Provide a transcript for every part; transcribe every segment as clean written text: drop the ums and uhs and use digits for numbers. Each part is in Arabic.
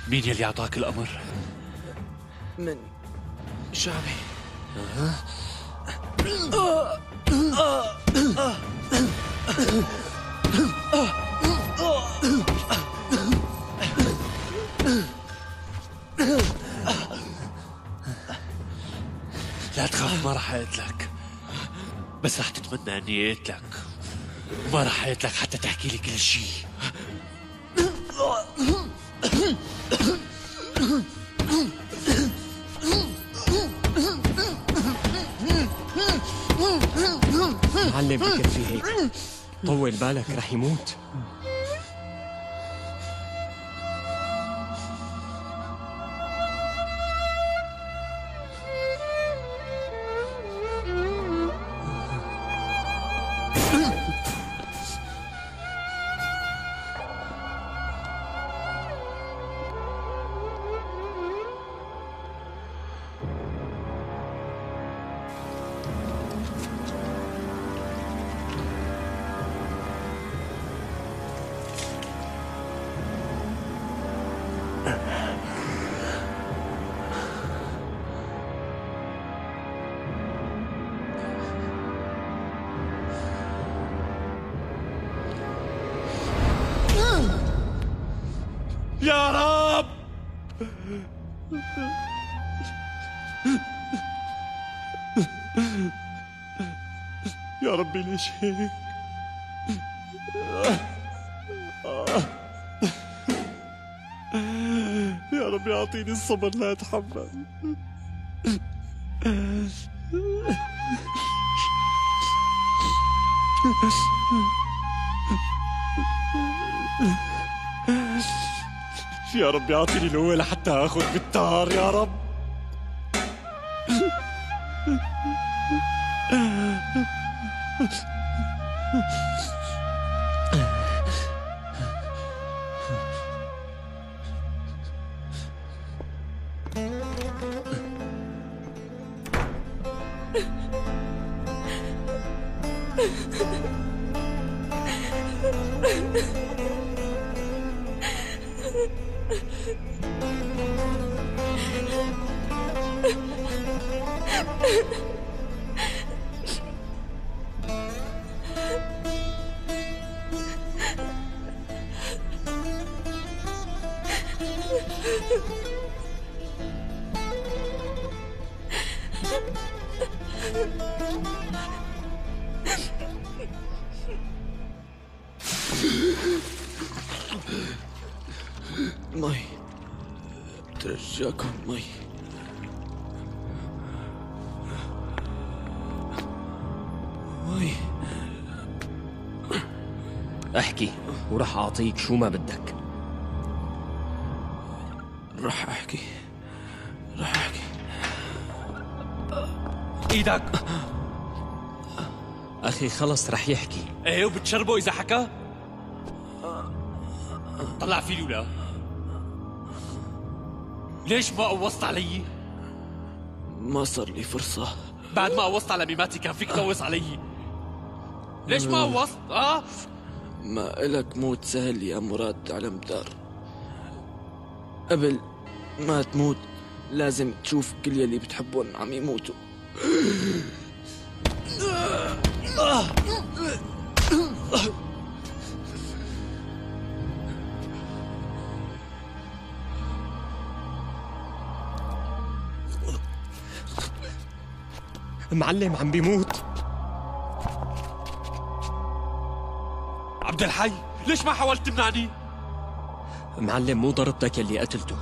مين يلي أعطاك الأمر؟ من شعبي. لا تخاف، ما رح أقتلك، بس رح تتمنى أني أقتلك، وما رح أقتلك حتى تحكي لي كل شيء. معلم بكفي هيك، طول بالك رح يموت. يا رب، يا ربي ليش هيك؟ يا ربي أعطيني الصبر لا أتحمل. يا ربي أعطيني القوة لحتى أخذ بالتار يا رب. مي، ترجاكم مي. مي، احكي ورح أعطيك شو ما بدك. رح أحكي. إيدك. أخي خلص رح يحكي. إيه، وبتشربه إذا حكى؟ طلع فيني ولا؟ ليش ما قوصت علي؟ ما صار لي فرصة. بعد ما قوصت على ميماتي كان فيك تقوص علي. ليش ما قوصت؟ ما إلك موت سهل يا مراد على مدار. قبل ما تموت لازم تشوف كل يلي بتحبهم عم يموتوا. معلم عم بيموت. عبد الحي، ليش ما حاولت تمنعني؟ معلم مو ضربتك يلي قتلته،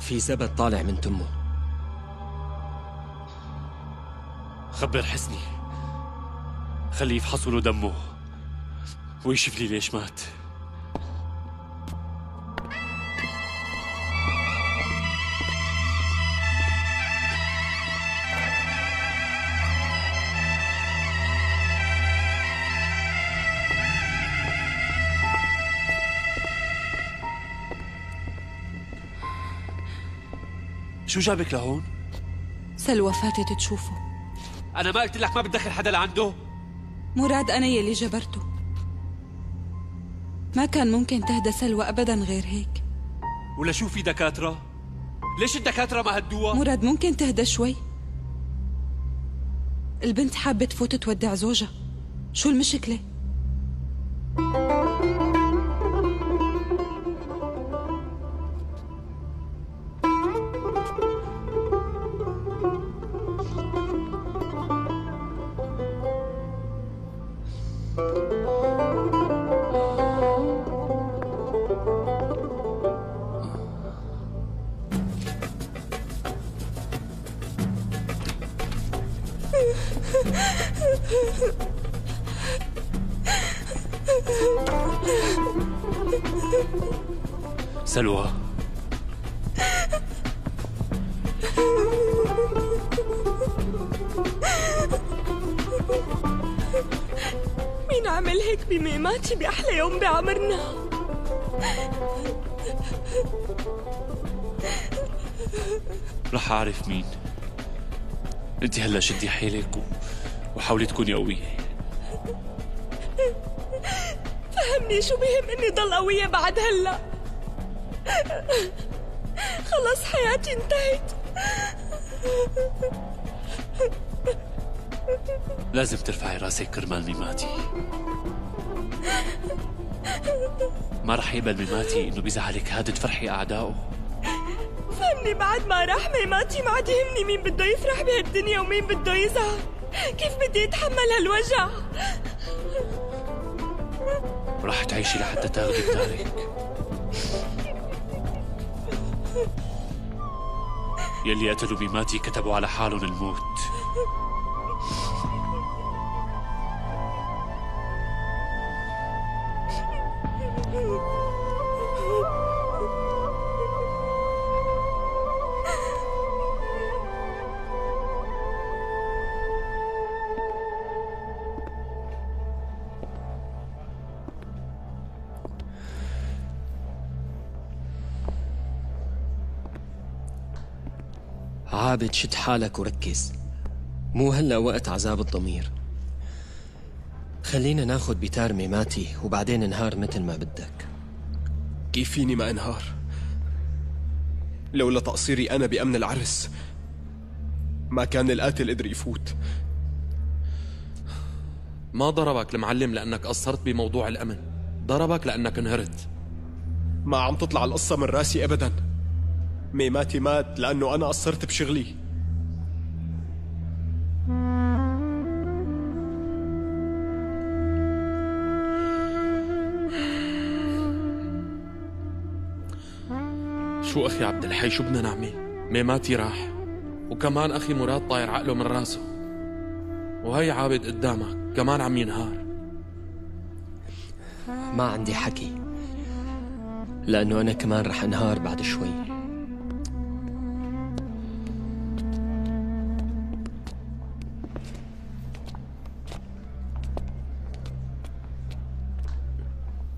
في زبد طالع من تمه. خبر حسني، خليه يفحصوا له دمه ويشوف لي ليش مات. شو جابك لهون؟ سلوى فاتت تشوفه. أنا ما قلت لك ما بتدخل حدا لعنده؟ مراد أنا يلي جبرته. ما كان ممكن تهدى سلوى أبدا غير هيك. ولا شو في دكاترة؟ ليش الدكاترة ما هدوها؟ مراد ممكن تهدى شوي؟ البنت حابة تفوت تودع زوجها، شو المشكلة؟ سلوى، مين عمل هيك بميماتي بأحلى يوم بعمرنا؟ رح أعرف مين. انت هلا شدي حيلك وحاولي تكوني قوية. فهمني شو بهم اني ضل قوية بعد هلا؟ خلص حياتي انتهت. لازم ترفعي راسك كرمال ميماتي. ما رح يقبل ميماتي انه بيزعلك هاد تفرحي اعدائه. فهمني بعد ما راح ميماتي ما عاد يهمني مين بده يفرح بهالدنيا ومين بده يزعل. كيف بدي اتحمل هالوجع؟ رح تعيشي لحتى تاخدي بدارك. يلي قتلوا ميماتي كتبوا على حالهم الموت. عابد شد حالك وركز، مو هلا وقت عذاب الضمير. خلينا ناخد بتار ميماتي وبعدين انهار مثل ما بدك. كيف فيني ما انهار؟ لولا تقصيري أنا بأمن العرس ما كان القاتل قدر يفوت. ما ضربك المعلم لأنك قصرت بموضوع الأمن، ضربك لأنك انهرت. ما عم تطلع القصة من راسي أبدا. ميماتي مات لأنه أنا قصرت بشغلي. شو أخي عبد الحي شو بدنا نعمل؟ ميماتي راح، وكمان أخي مراد طاير عقله من راسه، وهي عابد قدامك كمان عم ينهار. ما عندي حكي، لأنه أنا كمان رح انهار بعد شوي.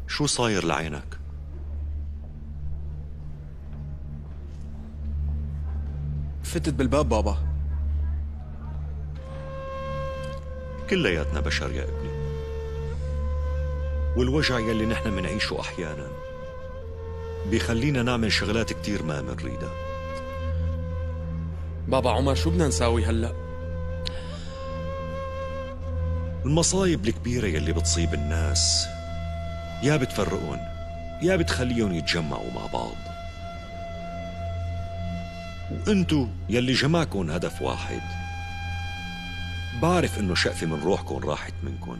شو صاير لعينك؟ فتت بالباب بابا. كلياتنا بشر يا ابني، والوجع يلي نحن منعيشه أحيانا بيخلينا نعمل شغلات كتير ما منريدها. بابا عمر شو بدنا نساوي هلأ؟ المصايب الكبيرة يلي بتصيب الناس يا بتفرقون يا بتخليهم يتجمعوا مع بعض، وانتو يلي جمعكن هدف واحد. بعرف انه شقفة من روحكن راحت منكن،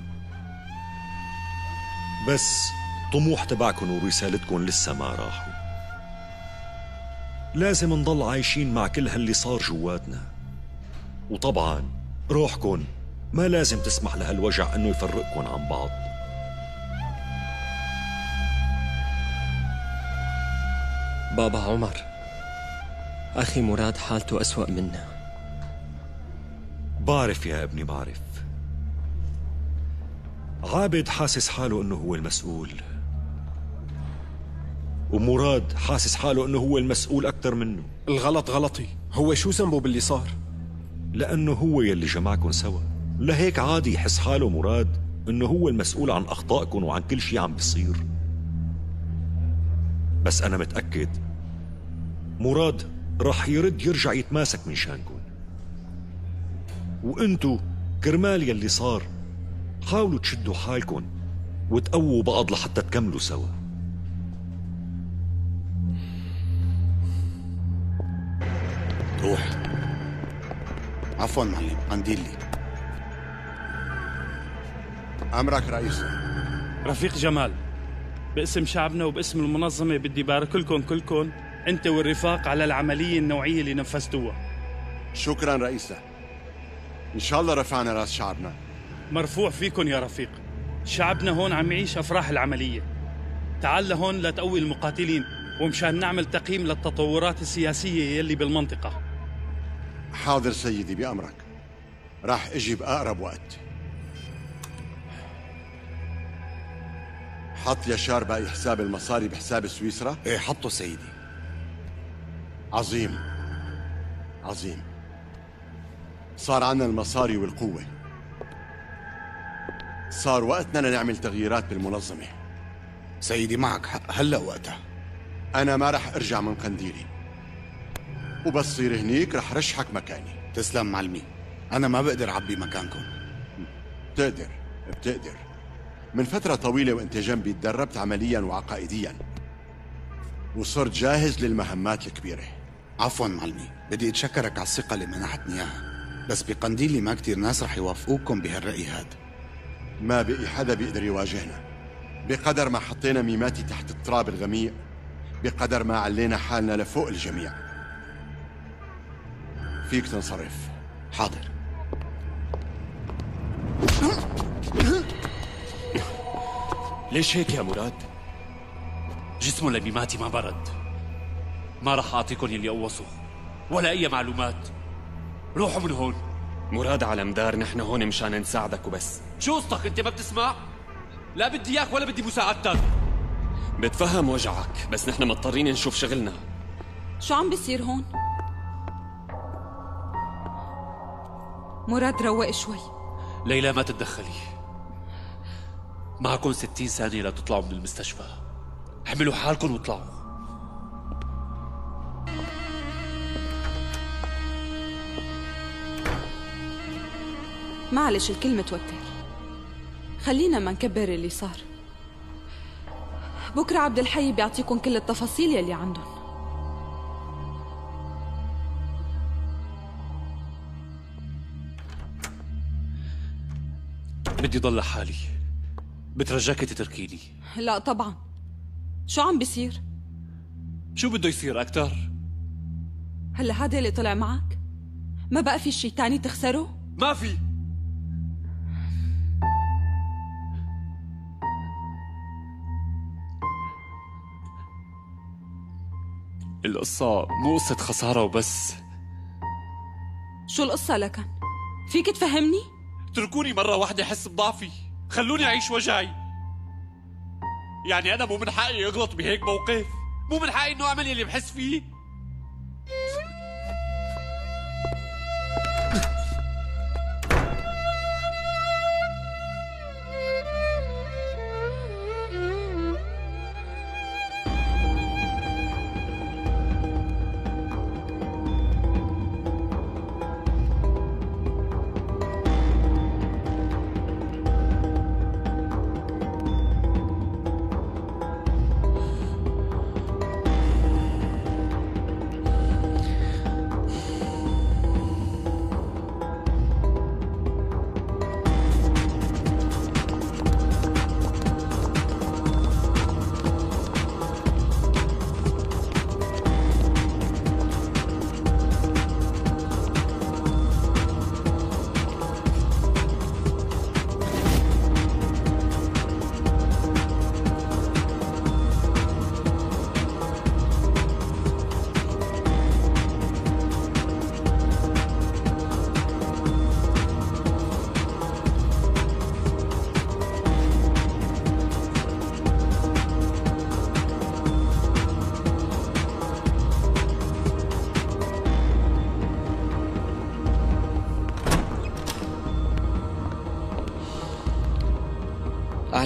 بس طموح تبعكن ورسالتكن لسه ما راحوا. لازم نضل عايشين مع كل هاللي صار جواتنا، وطبعا روحكن ما لازم تسمح لهالوجع انه يفرقكن عن بعض. بابا عمر، أخي مراد حالته أسوأ منا. بعرف يا ابني بعرف. عابد حاسس حاله انه هو المسؤول، ومراد حاسس حاله انه هو المسؤول اكثر منه. الغلط غلطي، هو شو ذنبه باللي صار؟ لأنه هو يلي جمعكن سوا. لهيك عادي يحس حاله مراد إنه هو المسؤول عن أخطائكن وعن كل شي عم بيصير. بس أنا متأكد مراد رح يرد يرجع يتماسك من شانكن، وانتو كرمال يلي صار حاولوا تشدوا حالكن وتقووا بعض لحتى تكملوا سوا. روح. عفوا معلم، قنديلي. أمرك رئيس. رفيق جمال، باسم شعبنا وباسم المنظمة بدي بارك لكم كلكم انت والرفاق على العملية النوعية اللي نفذتوها. شكرا رئيسنا، إن شاء الله رفعنا راس شعبنا. مرفوع فيكم يا رفيق. شعبنا هون عم يعيش أفراح العملية. تعال لهون لتقوي المقاتلين ومشان نعمل تقييم للتطورات السياسية يلي بالمنطقة. حاضر سيدي، بأمرك. راح اجي بأقرب وقت. حط يشار باقي حساب المصاري بحساب سويسرا؟ ايه حطه سيدي. عظيم عظيم. صار عنا المصاري والقوة، صار وقتنا لنعمل تغييرات بالمنظمة. سيدي معك حق، هلأ وقتها. أنا ما رح أرجع من قنديلي، وبس صير هنيك رح رشحك مكاني. تسلم معلمي، أنا ما بقدر أعبي مكانكم. بتقدر. من فترة طويلة وأنت جنبي تدربت عمليا وعقائديا، وصرت جاهز للمهمات الكبيرة. عفوا معلمي، بدي أتشكرك على الثقة اللي منحتني إياها، بس بقنديلي ما كتير ناس رح يوافقوكم بهالرأي هاد. ما بقي حدا بيقدر يواجهنا. بقدر ما حطينا ميماتي تحت التراب الغميق، بقدر ما علينا حالنا لفوق الجميع. فيك تنصرف. حاضر. ليش هيك يا مراد؟ جسمه لميماتي ما برد. ما رح أعطيكم يلي قوصوا ولا أي معلومات. روحوا من هون. مراد على مدار، نحن هون مشان نساعدك وبس. شو قصتك؟ انت ما بتسمع؟ لا بدي اياك ولا بدي مساعدتك. بتفهم وجعك، بس نحن مضطرين نشوف شغلنا. شو عم بيصير هون؟ مراد روق شوي. ليلى ما تتدخلي. معكم 60 ثانية لتطلعوا من المستشفى. احملوا حالكم واطلعوا. معلش الكل متوتر، خلينا ما نكبر اللي صار. بكرة عبد الحي بيعطيكم كل التفاصيل يلي عندهم. بدي ضل لحالي. بترجاك تتركيني. لا طبعا. شو عم بيصير؟ شو بده يصير أكتر؟ هلا هذا اللي طلع معك؟ ما بقى في شي تاني تخسره؟ ما في. القصة مو قصة خسارة وبس. شو القصة لكن؟ فيك تفهمني؟ اتركوني مرة واحدة أحس بضعفي. خلوني أعيش وجعي. يعني أنا مو من حقي أغلط بهيك موقف؟ مو من حقي إنه أعمل اللي بحس فيه؟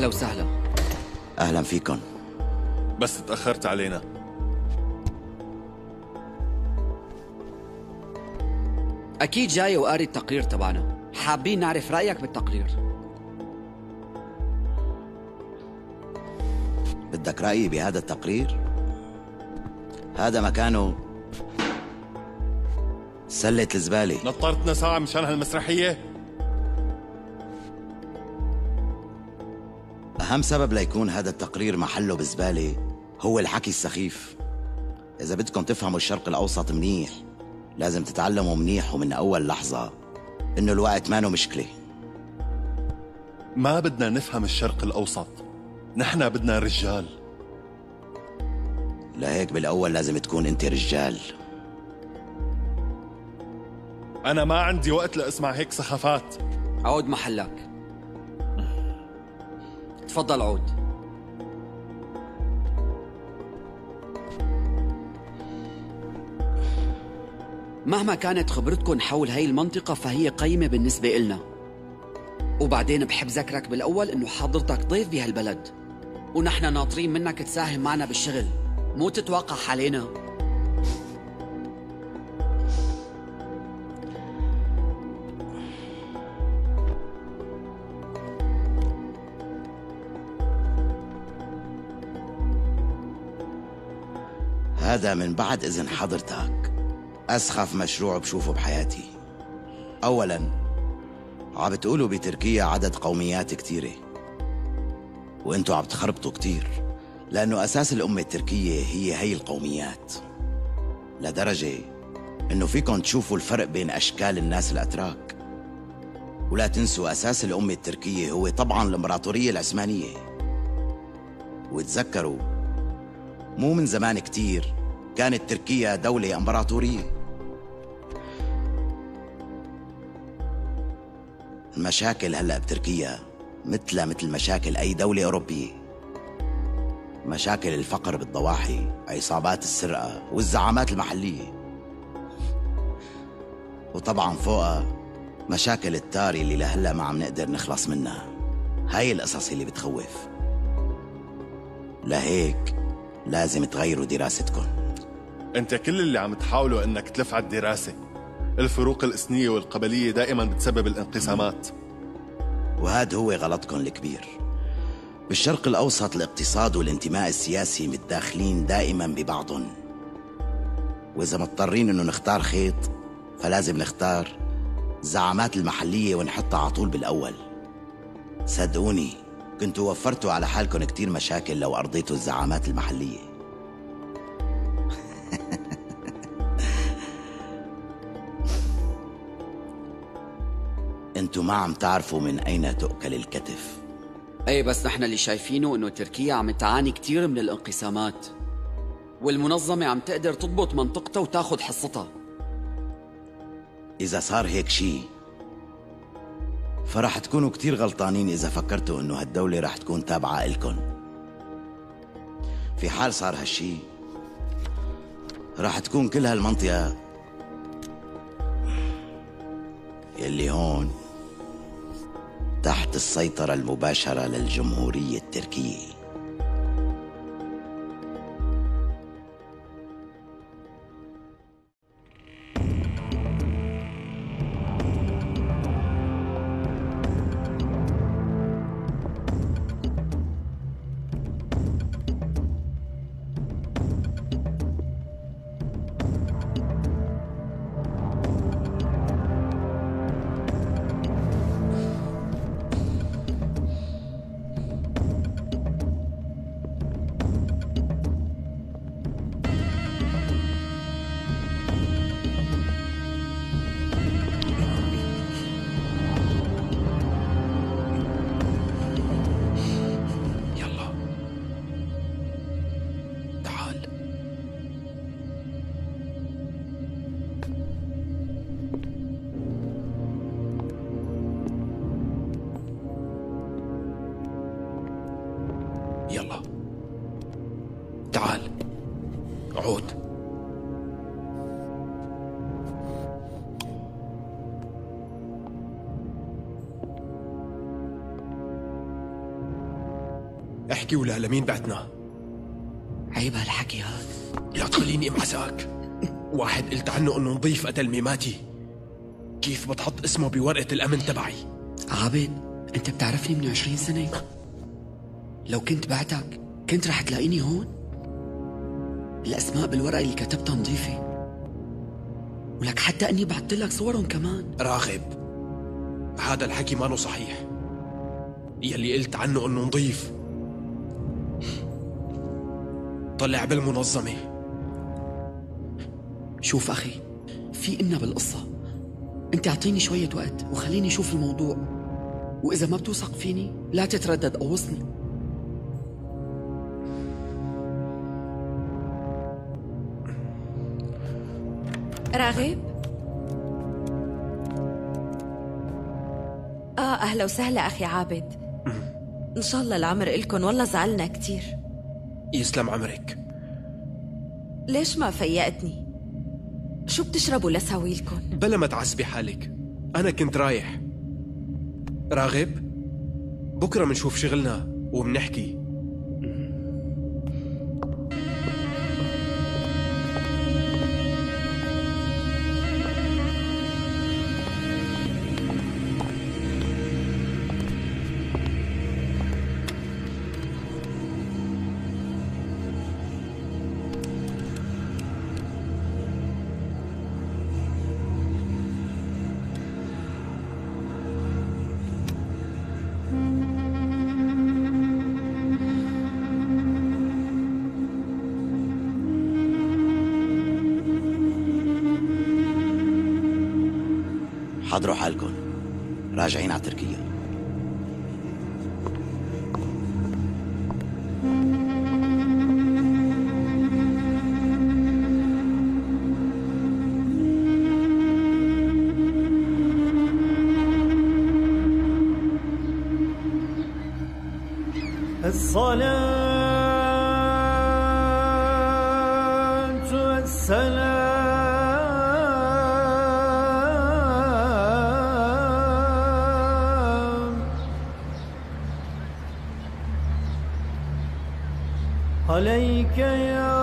أهلا وسهلا. أهلا فيكم. بس تأخرت علينا. أكيد جاي وقاري التقرير تبعنا، حابين نعرف رأيك بالتقرير. بدك رأيي بهذا التقرير؟ هذا مكانه سلة الزبالة. نطرتنا ساعة مشان هالمسرحية؟ أهم سبب ليكون هذا التقرير محله بزبالة هو الحكي السخيف. إذا بدكم تفهموا الشرق الأوسط منيح لازم تتعلموا منيح ومن أول لحظة إنه الوقت مانو مشكلة. ما بدنا نفهم الشرق الأوسط، نحن بدنا رجال. لهيك بالأول لازم تكون أنت رجال. أنا ما عندي وقت لأسمع هيك سخافات. عود محلك. تفضل عود. مهما كانت خبرتكم حول هاي المنطقة فهي قيمة بالنسبة إلنا. وبعدين بحب ذكرك بالأول إنه حضرتك ضيف بهالبلد، ونحن ناطرين منك تساهم معنا بالشغل، مو تتوقع علينا. هذا من بعد إذن حضرتك أسخف مشروع بشوفه بحياتي. أولاً عم بتقولوا بتركيا عدد قوميات كتيرة، وانتوا عم تخربطوا كتير، لأنه أساس الأمة التركية هي القوميات، لدرجة إنه فيكم تشوفوا الفرق بين أشكال الناس الأتراك. ولا تنسوا أساس الأمة التركية هو طبعاً الإمبراطورية العثمانية. وتذكروا مو من زمان كتير كانت تركيا دولة إمبراطورية. المشاكل هلأ بتركيا مثل مشاكل أي دولة أوروبية. مشاكل الفقر بالضواحي، عصابات السرقة والزعامات المحلية، وطبعا فوقها مشاكل التاري اللي لهلأ ما عم نقدر نخلص منها. هاي القصص اللي بتخوف. لهيك لازم تغيروا دراستكم. انت كل اللي عم تحاوله انك تلف على الدراسة. الفروق الإثنية والقبلية دائما بتسبب الانقسامات، وهذا هو غلطكم الكبير. بالشرق الأوسط الاقتصاد والانتماء السياسي متداخلين دائما ببعضهم، وإذا مضطرين إنه نختار خيط فلازم نختار الزعامات المحلية ونحطها على طول بالأول. صدقوني كنتوا وفرتوا على حالكم كتير مشاكل لو أرضيتوا الزعامات المحلية. انتوا ما عم تعرفوا من أين تؤكل الكتف. ايه بس نحن اللي شايفينه انه تركيا عم تعاني كتير من الانقسامات، والمنظمة عم تقدر تضبط منطقتها وتاخد حصتها. إذا صار هيك شي فرح تكونوا كتير غلطانين إذا فكرتوا إنه هالدولة رح تكون تابعة إلكن. في حال صار هالشي رح تكون كل هالمنطقة يلي هون تحت السيطرة المباشرة للجمهورية التركية. يلا تعال عود. هالحكي ولا لمين بعتنا؟ عيب هالحكي هاد. لا تخليني امعساك. واحد قلت عنه انه نظيف قتل ميماتي، كيف بتحط اسمه بورقة الامن تبعي؟ عابد، انت بتعرفني من 20 سنة. لو كنت بعتك كنت رح تلاقيني هون. الاسماء بالورقة اللي كتبتها نظيفة، ولك حتى اني بعت لك صورهم كمان. راغب، هذا الحكي مانو صحيح. يلي قلت عنه انه نظيف طلع بالمنظمة. شوف أخي، في إنا بالقصة. أنت أعطيني شوية وقت وخليني أشوف الموضوع، وإذا ما بتوثق فيني لا تتردد، قوصني. راغب؟ أهلا وسهلا أخي عابد. إن شاء الله العمر إلكن، والله زعلنا كتير. يسلم عمرك. ليش ما فيقتني؟ شو بتشربوا لساويلكن؟ بلا ما تعذبي حالك، أنا كنت رايح. راغب، بكرة منشوف شغلنا ومنحكي. حضروا حالكم، راجعين على تركيا. الصلاة والسلام عليك يا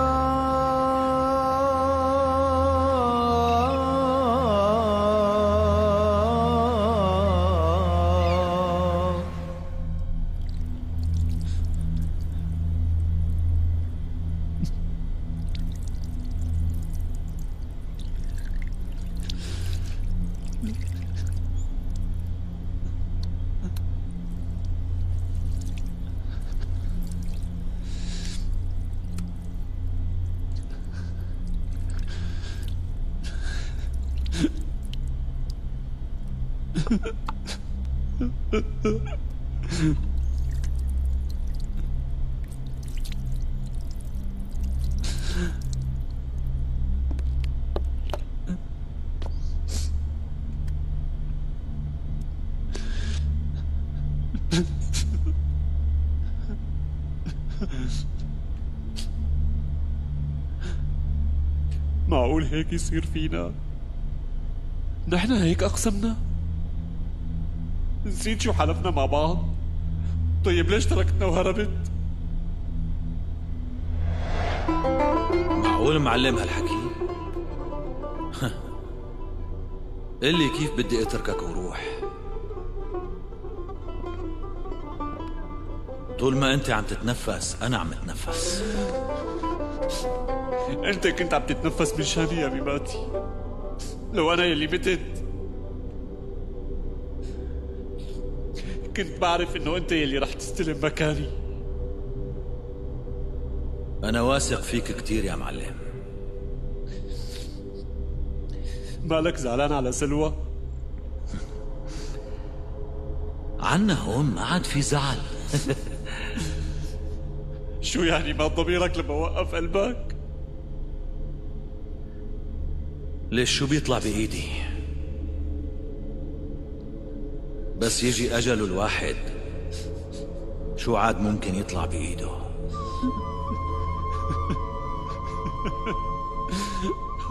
معقول هيك يصير فينا؟ نحن هيك أقسمنا؟ نسيت شو حلفنا مع بعض؟ طيب ليش تركتنا وهربت؟ معقول معلم هالحكي؟ قل لي كيف بدي اتركك وروح؟ طول ما انت عم تتنفس انا عم اتنفس. انت كنت عم تتنفس من شاني يا ميماتي. لو انا يلي متت كنت بعرف انه انت يلي رح تستلم مكاني. انا واثق فيك كتير يا معلم. مالك زعلان على سلوى؟ عنا هون ما عاد في زعل. شو يعني مات ضميرك لما وقف قلبك؟ ليش شو بيطلع بإيدي؟ بس يجي أجل الواحد شو عاد ممكن يطلع بإيده؟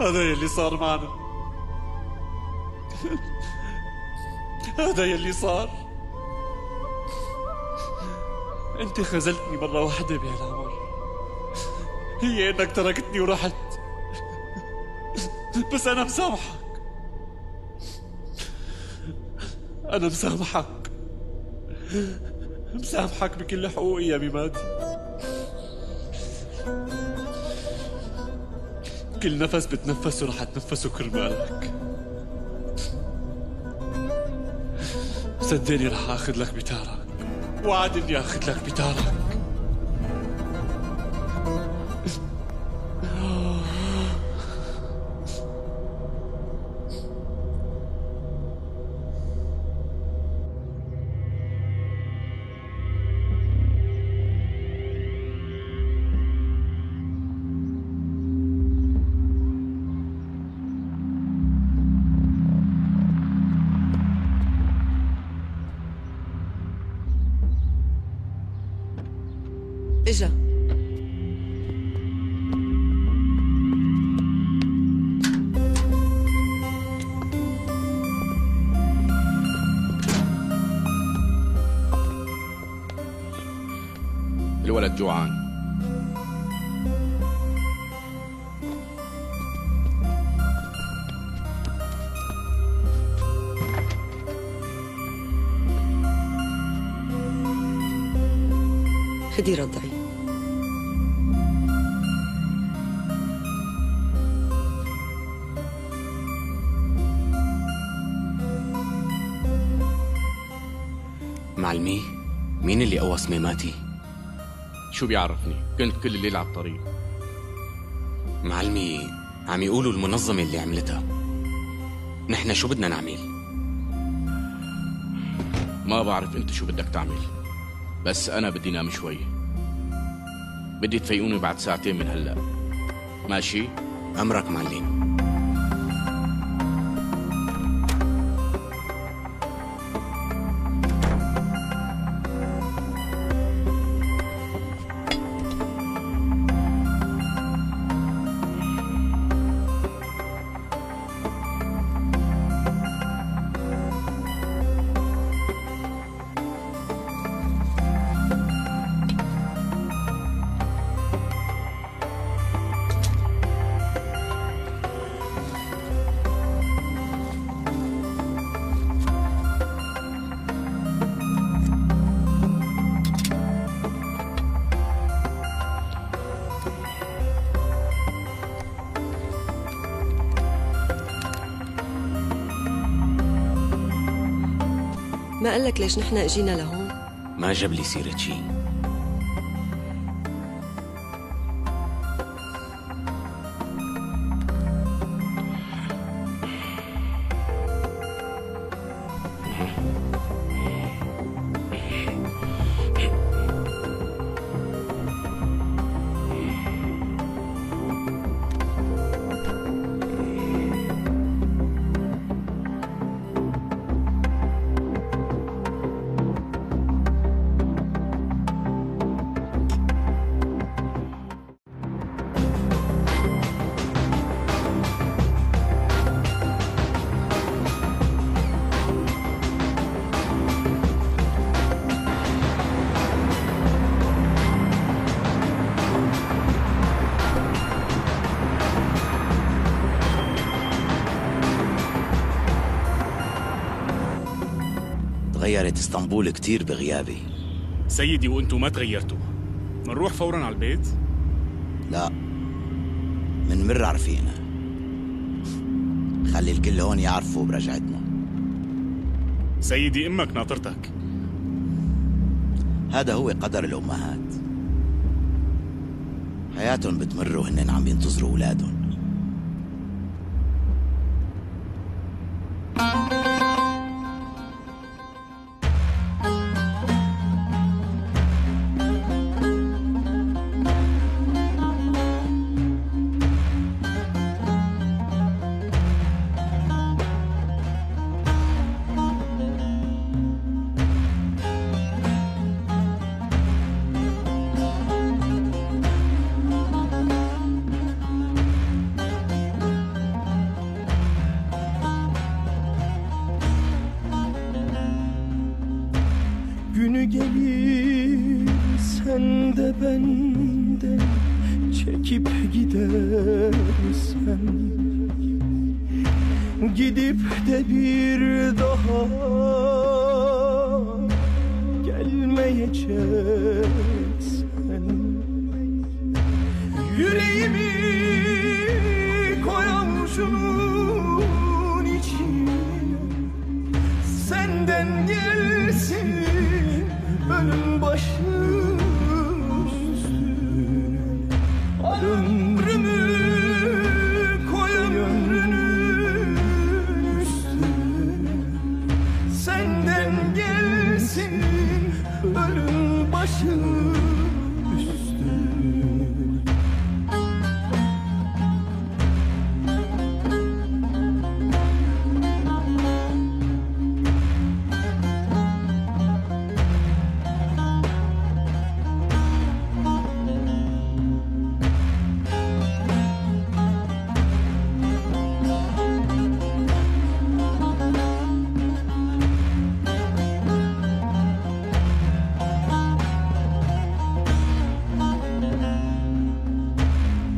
هذا يلي صار معنا. هذا يلي صار. انت خذلتني مرة واحدة بهالعمر، هي انك تركتني ورحت. بس انا مسامحك، انا مسامحك بكل حقوقي يا ميماتي. كل نفس بتنفسه رح اتنفسه كرمالك. صدقني رح اخذ لك بتارك، وعد اني اخذ لك بتارك. إجا. الولد جوعان. خدي رضعي. معلمي، مين اللي قوص ميماتي؟ شو بيعرفني؟ كنت كل الليل على الطريق. معلمي، عم يقولوا المنظمة اللي عملتها. نحن شو بدنا نعمل؟ ما بعرف انت شو بدك تعمل، بس انا بدي نام شوي. بدي تفيقوني بعد ساعتين من هلا، ماشي؟ أمرك معلم. ما قالك ليش نحن اجينا لهون؟ ما جاب لي سيرة شي. تغيرت اسطنبول كتير بغيابي. سيدي وانتم ما تغيرتوا. منروح فورا على البيت؟ لا، منمر على رفيقنا. خلي الكل هون يعرفوا برجعتنا. سيدي امك ناطرتك. هذا هو قدر الامهات، حياتهم بتمر وهن عم ينتظروا اولادهم. çekip gidersen, gidip de bir daha gelmeyeceksen, yüreğimi koyamuşum içine, senden gelsin ölüm başım üstüne. Ömrümü koy ömrünün üstüne, senden gelsin ölüm başım üstüne.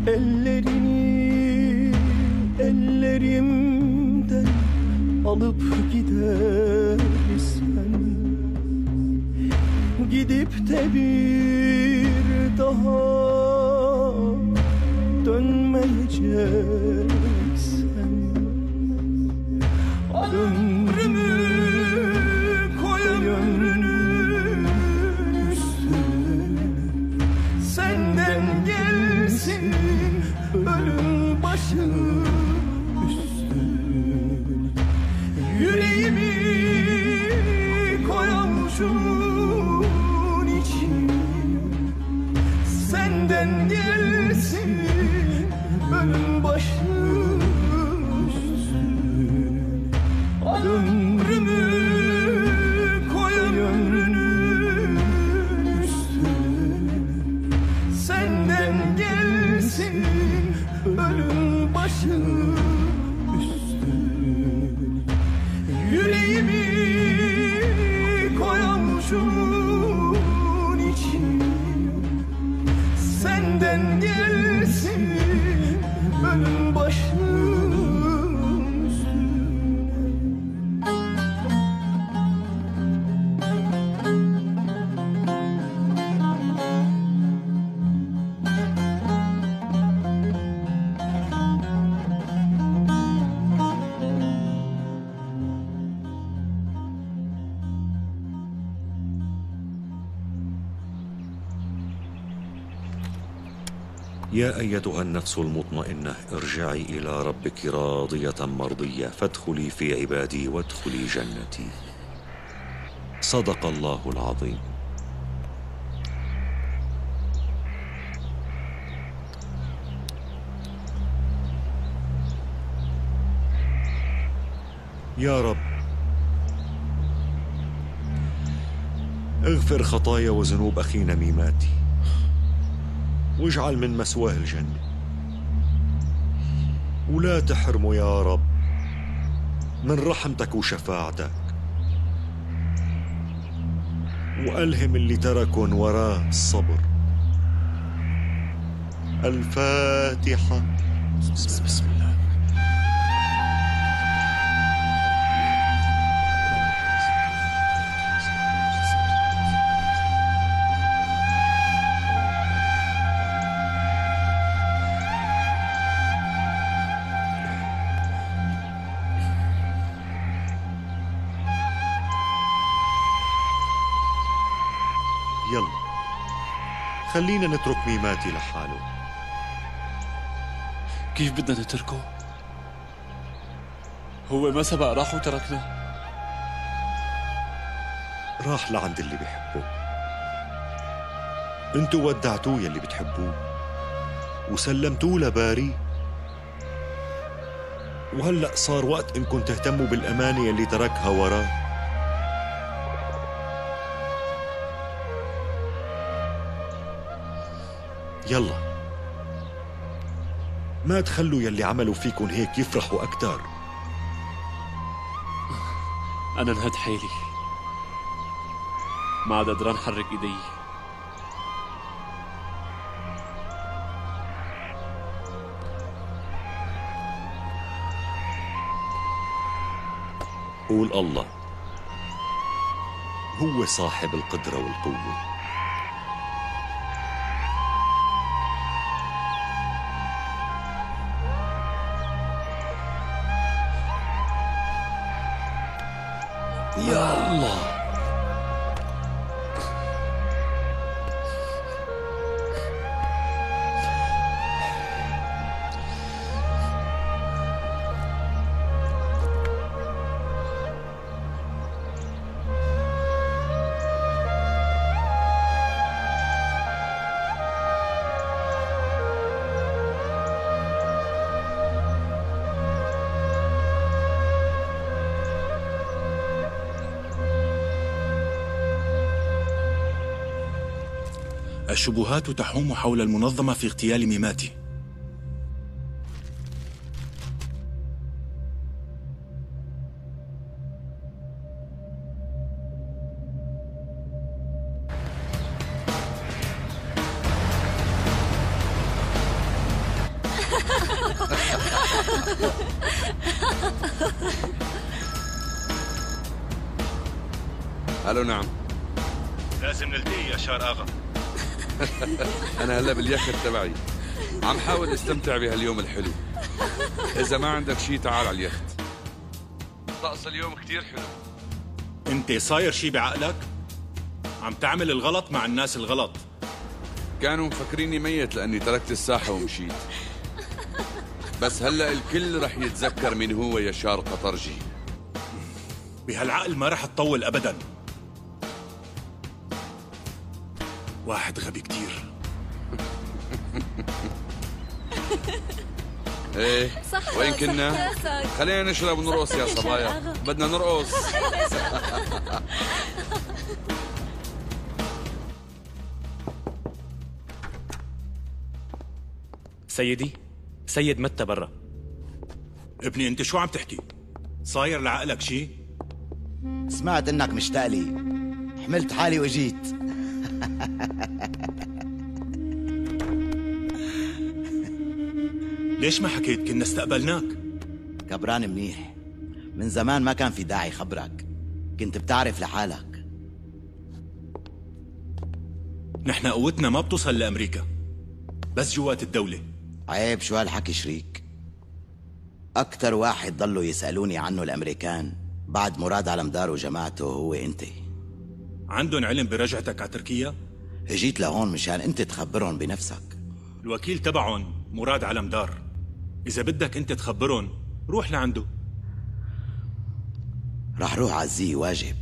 Ellerini ellerimden alıp gidersen, gidip de bir daha dönmeyeceksen, ömrümü koy ömrünün üstüne, senden gelsin ölüm başım üstüne. Yüreğimi koyamuşum içine, senden gelsin ölüm başım üstüne. Ömrümü koy ömrünün üstüne, senden gelsin ölüm başım üstüne. Yüreğimi koyamuşum içine, senden gelsin ölüm başım üstüne. يا أيتها النفس المطمئنة ارجعي إلى ربك راضية مرضية فادخلي في عبادي وادخلي جنتي. صدق الله العظيم. يا رب اغفر خطايا وذنوب أخينا ميماتي واجعل من مسواه الجنة، ولا تحرمه يا رب من رحمتك وشفاعتك، وألهم اللي تركن وراه الصبر. الفاتحة. بسم الله. يلا خلينا نترك ميماتي لحاله. كيف بدنا نتركه؟ هو ما سبق راح وتركنا؟ راح لعند اللي بيحبه، انتوا ودعتوه يلي بتحبوه وسلمتوه لباري، وهلأ صار وقت انكم تهتموا بالأمانة يلي تركها وراه. يلا ما تخلوا يلي عملوا فيكن هيك يفرحوا أكتر. أنا انهد حيلي، ما عاد قدران حرك إيدي. يقول الله هو صاحب القدرة والقوة. يا الله. الشبهات تحوم حول المنظمة في اغتيال ميماتي. الو نعم. لازم نلتقي يا شار اغا. أنا هلا باليخت تبعي عم حاول استمتع بهاليوم الحلو. إذا ما عندك شي تعال على اليخت. طقس اليوم كتير حلو. انت صاير شي بعقلك؟ عم تعمل الغلط مع الناس الغلط. كانوا مفكريني ميت لأني تركت الساحة ومشيت، بس هلا الكل رح يتذكر مين هو يشار قطرجي. بهالعقل ما رح تطول أبداً. واحد غبي كتير. ايه وين كنا؟ خلينا نشرب ونرقص يا صبايا، بدنا نرقص. سيدي، سيد متى برا. ابني انت شو عم تحكي؟ صاير لعقلك شي؟ سمعت انك مشتاق لي، حملت حالي واجيت. ليش ما حكيت؟ كنا استقبلناك. كبران منيح، من زمان ما كان في داعي خبرك، كنت بتعرف لحالك. نحن قوتنا ما بتوصل لأمريكا، بس جوات الدولة. عيب شو هالحكي شريك. أكتر واحد ضلوا يسألوني عنه الأمريكان بعد مراد علمدار وجماعته هو أنت. عندهم علم برجعتك على تركيا؟ اجيت لهون مشان أنت تخبرهم بنفسك. الوكيل تبعهم مراد علمدار، إذا بدك أنت تخبرهم روح لعنده. رح روح عزيه واجب.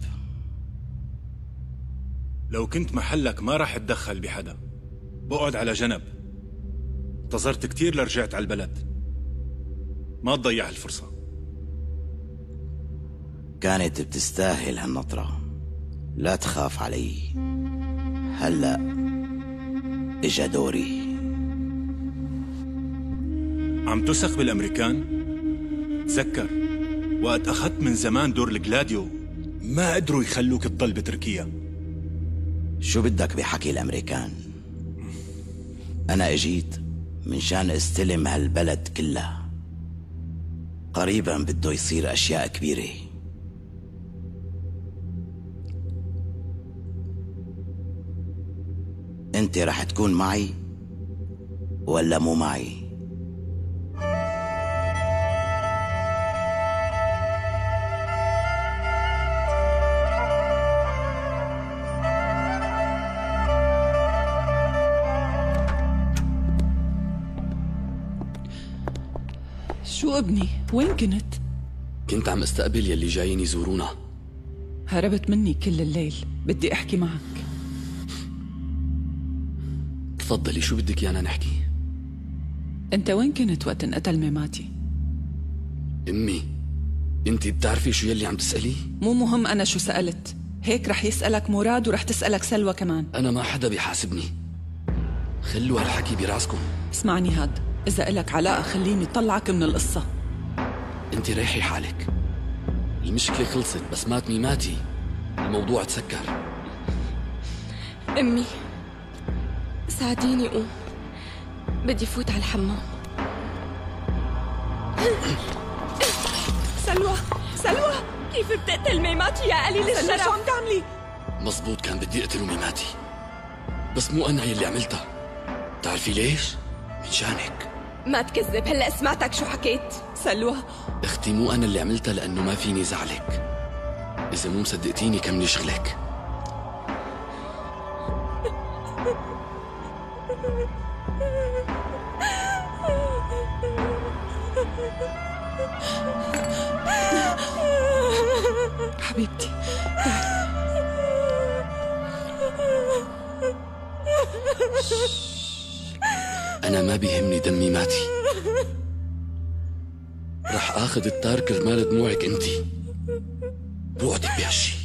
لو كنت محلك ما رح اتدخل بحدا، بقعد على جنب. انتظرت كتير لرجعت على البلد، ما تضيع الفرصة. كانت بتستاهل هالنطرة، لا تخاف علي. هلأ إجا دوري. عم تثق بالأمريكان؟ تذكر وقت أخذت من زمان دور الجلاديو ما قدروا يخلوك تضل بتركيا. شو بدك بحكي الأمريكان؟ أنا اجيت من شان استلم هالبلد كلها. قريبا بده يصير أشياء كبيرة. أنت رح تكون معي ولا مو معي؟ شو ابني؟ وين كنت؟ كنت عم استقبل يلي جايين يزورونا. هربت مني كل الليل، بدي احكي معك. تفضلي، شو بدك يانا نحكي؟ انت وين كنت وقت انقتل ميماتي؟ امي، انت بتعرفي شو يلي عم تسأليه؟ مو مهم انا شو سألت، هيك رح يسألك مراد ورح تسألك سلوى كمان. انا ما حدا بيحاسبني، خلوا هالحكي براسكم. اسمعني هاد، إذا إلك علاقة خليني طلعك من القصة. انت ريحي حالك، المشكلة خلصت، بس مات ميماتي الموضوع تسكر. أمي ساعديني قوم، بدي فوت على الحمام. سلوى، سلوى، كيف بتقتل ميماتي يا قليل الشرف؟ شو عم تعملي؟ مزبوط كان بدي اقتل ميماتي، بس مو انا يلي عملتها. بتعرفي ليش؟ من شانك. ما تكذب، هلا سمعتك شو حكيت. سلوى اختي مو انا اللي عملتها لانه ما فيني زعلك. اذا مو مصدقتيني كملي شغلك. حبيبتي أنا ما بيهمني دم ميماتي. رح آخذ التار كرمال دموعك أنتي. بوعدك بهالشي.